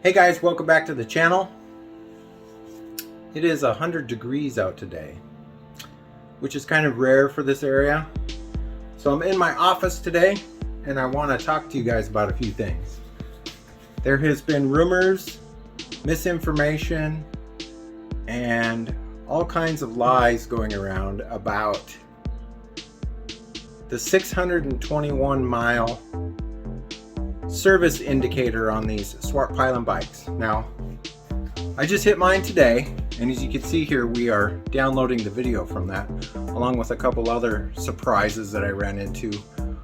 Hey guys, welcome back to the channel. It is 100 degrees out today, which is kind of rare for this area. So I'm in my office today and I want to talk to you guys about a few things. There has been rumors, misinformation, and all kinds of lies going around about the 621 mile service indicator on these Svartpilen bikes. Now, I just hit mine today, and as you can see here, we are downloading the video from that, along with a couple other surprises that I ran into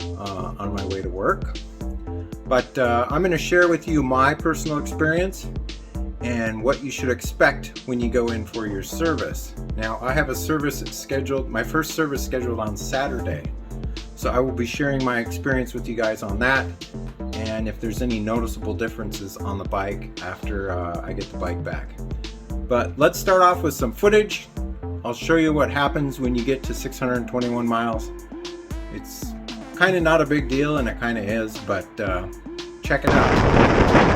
on my way to work. But I'm going to share with you my personal experience and what you should expect when you go in for your service. Now, I have a service scheduled, my first service scheduled on Saturday. So I will be sharing my experience with you guys on that, and if there's any noticeable differences on the bike after I get the bike back. But let's start off with some footage. I'll show you what happens when you get to 621 miles. It's kind of not a big deal, and it kind of is, but check it out.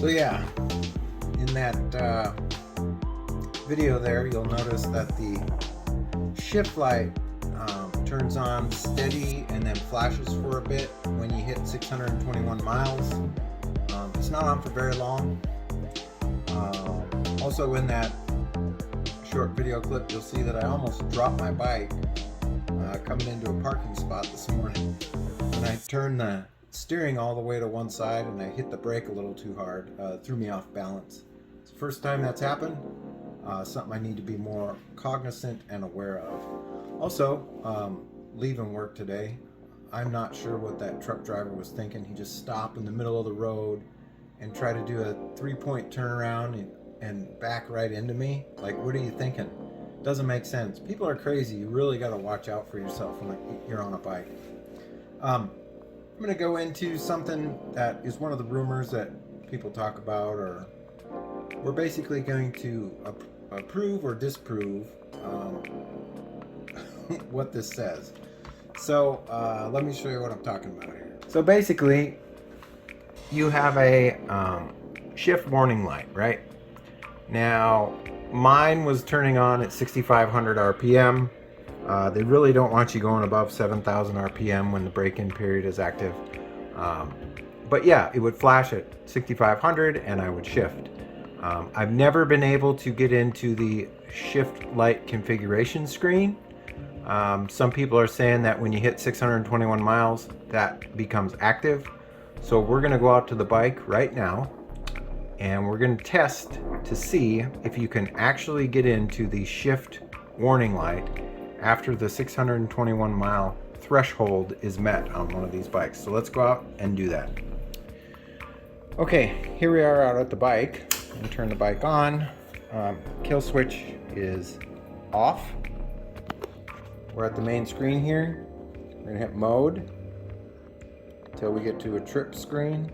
So yeah, in that video there, you'll notice that the shift light turns on steady and then flashes for a bit when you hit 621 miles. It's not on for very long. Also in that short video clip, you'll see that I almost dropped my bike coming into a parking spot this morning. When I turned the steering all the way to one side and I hit the brake a little too hard, threw me off balance. It's the first time that's happened. Something I need to be more cognizant and aware of. Also, leaving work today, I'm not sure what that truck driver was thinking. He just stopped in the middle of the road and try to do a 3-point turnaround and back right into me. Like, what are you thinking? Doesn't make sense. People are crazy. You really got to watch out for yourself when you're on a bike. I'm going to go into something that is one of the rumors that people talk about, or we're basically going to approve or disprove what this says. So let me show you what I'm talking about here. So basically, you have a shift warning light, right? Now, mine was turning on at 6,500 RPM. They really don't want you going above 7,000 RPM when the break-in period is active. But yeah, it would flash at 6,500 and I would shift. I've never been able to get into the shift light configuration screen. Some people are saying that when you hit 621 miles, that becomes active. So we're gonna go out to the bike right now and we're gonna test to see if you can actually get into the shift warning light after the 621 mile threshold is met on one of these bikes. So let's go out and do that. Okay, here we are out at the bike. And turn the bike on. Kill switch is off. We're at the main screen here. We're gonna hit mode until we get to a trip screen.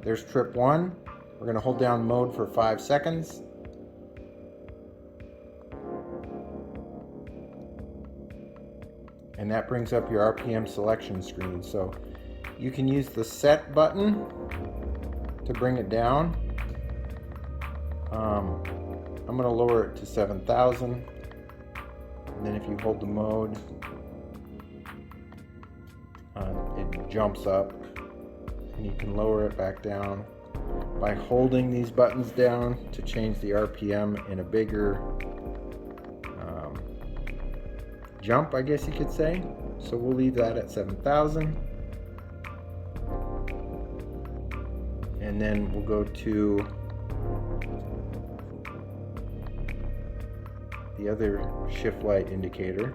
There's trip 1. We're gonna hold down mode for 5 seconds. And that brings up your RPM selection screen. So you can use the set button to bring it down. I'm going to lower it to 7,000, and then if you hold the mode, it jumps up, and you can lower it back down by holding these buttons down to change the RPM in a bigger jump, I guess you could say. So we'll leave that at 7,000, and then we'll go to the other shift light indicator,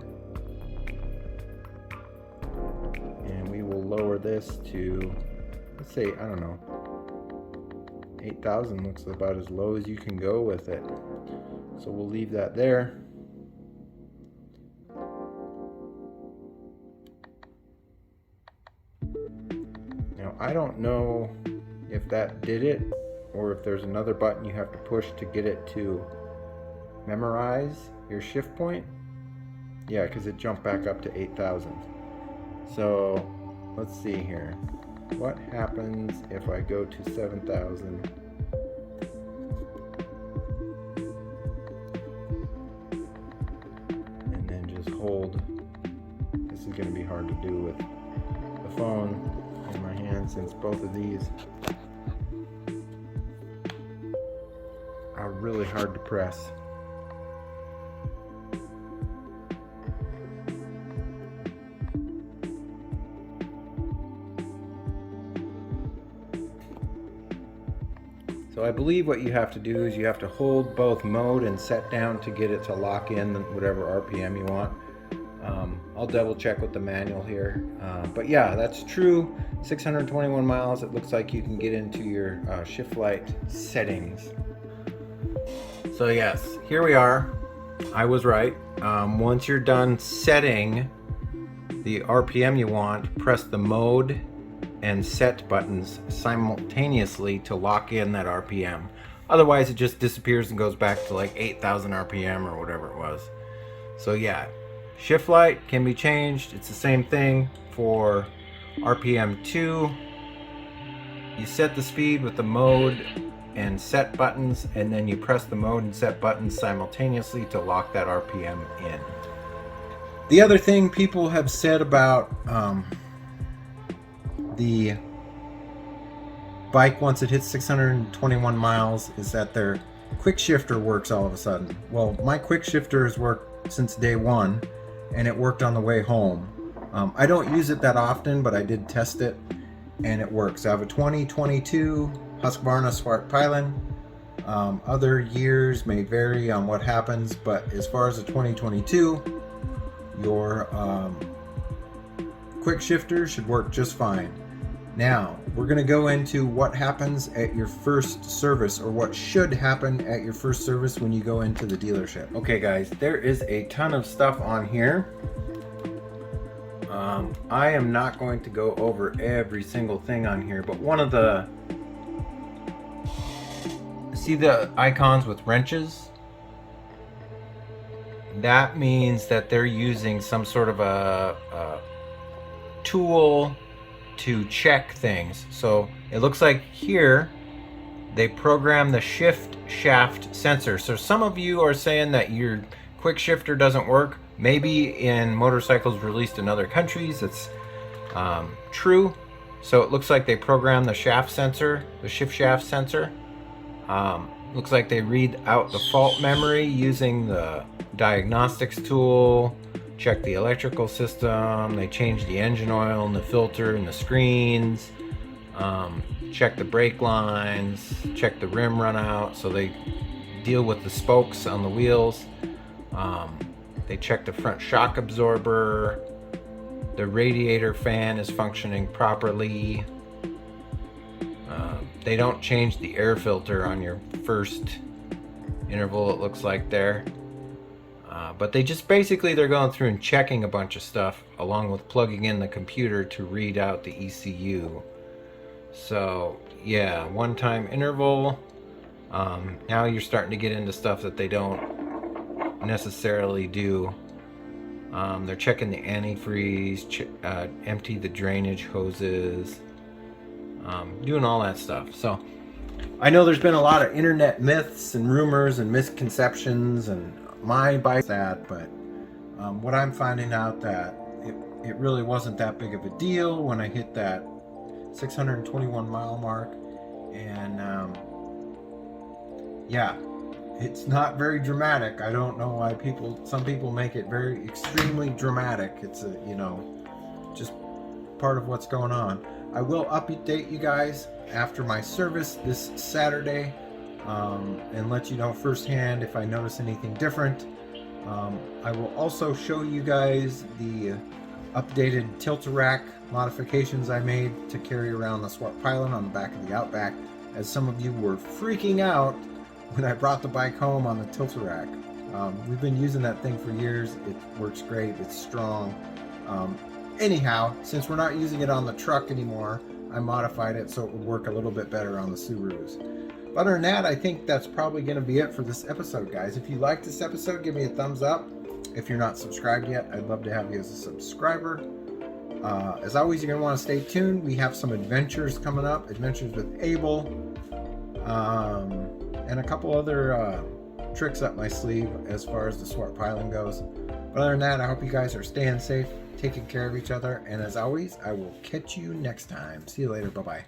and we will lower this to, let's say, I don't know, 8,000 looks about as low as you can go with it. So we'll leave that there. Now I don't know if that did it or if there's another button you have to push to get it to memorize your shift point. Yeah, because it jumped back up to 8,000. So let's see here. What happens if I go to 7,000? And then just hold. This is going to be hard to do with the phone in my hand since both of these are really hard to press. So I believe what you have to do is you have to hold both mode and set down to get it to lock in whatever RPM you want. I'll double check with the manual here. But yeah, that's true. 621 miles, it looks like you can get into your shift light settings. So yes, here we are. I was right. Once you're done setting the RPM you want, press the mode and set buttons simultaneously to lock in that RPM. Otherwise it just disappears and goes back to like 8,000 RPM or whatever it was. So yeah, shift light can be changed. It's the same thing for RPM 2. You set the speed with the mode and set buttons, and then you press the mode and set buttons simultaneously to lock that RPM in. The other thing people have said about the bike once it hits 621 miles is that their quick shifter works all of a sudden. Well, my quick shifter has worked since day one, and it worked on the way home. I don't use it that often, but I did test it and it works. I have a 2022 Husqvarna Svartpilen. Other years may vary on what happens, but as far as the 2022, your quick shifter should work just fine. Now, we're going to go into what happens at your first service, or what should happen at your first service when you go into the dealership. Okay guys, there is a ton of stuff on here. I am not going to go over every single thing on here, but one of the, see the icons with wrenches? That means that they're using some sort of a tool to check things. So it looks like here they program the shift shaft sensor. So some of you are saying that your quick shifter doesn't work. Maybe in motorcycles released in other countries it's true. So it looks like they program the shaft sensor, the shift shaft sensor. Looks like they read out the fault memory using the diagnostics tool, check the electrical system, they change the engine oil and the filter and the screens, check the brake lines, check the rim run out, so they deal with the spokes on the wheels. They check the front shock absorber, the radiator fan is functioning properly. They don't change the air filter on your first interval, it looks like there. But they just basically, they're going through and checking a bunch of stuff along with plugging in the computer to read out the ECU. So yeah, one time interval. Now you're starting to get into stuff that they don't necessarily do. They're checking the antifreeze, empty the drainage hoses, doing all that stuff. So I know there's been a lot of internet myths and rumors and misconceptions and my bike that, but what I'm finding out that it really wasn't that big of a deal when I hit that 621 mile mark, and yeah, it's not very dramatic. I don't know why some people make it very extremely dramatic. It's a, you know, just part of what's going on. I will update you guys after my service this Saturday, and let you know firsthand if I notice anything different. I will also show you guys the updated tilt-a-rack modifications I made to carry around the Svartpilen on the back of the Outback, as some of you were freaking out when I brought the bike home on the tilt-a-rack. We've been using that thing for years. It works great, it's strong. Anyhow, since we're not using it on the truck anymore, I modified it so it would work a little bit better on the Subarus. But other than that, I think that's probably going to be it for this episode, guys. If you liked this episode, give me a thumbs up. If you're not subscribed yet, I'd love to have you as a subscriber. As always, you're going to want to stay tuned. We have some adventures coming up, adventures with Abel, and a couple other tricks up my sleeve as far as the Svartpilen goes. But other than that, I hope you guys are staying safe, taking care of each other, and as always, I will catch you next time. See you later. Bye-bye.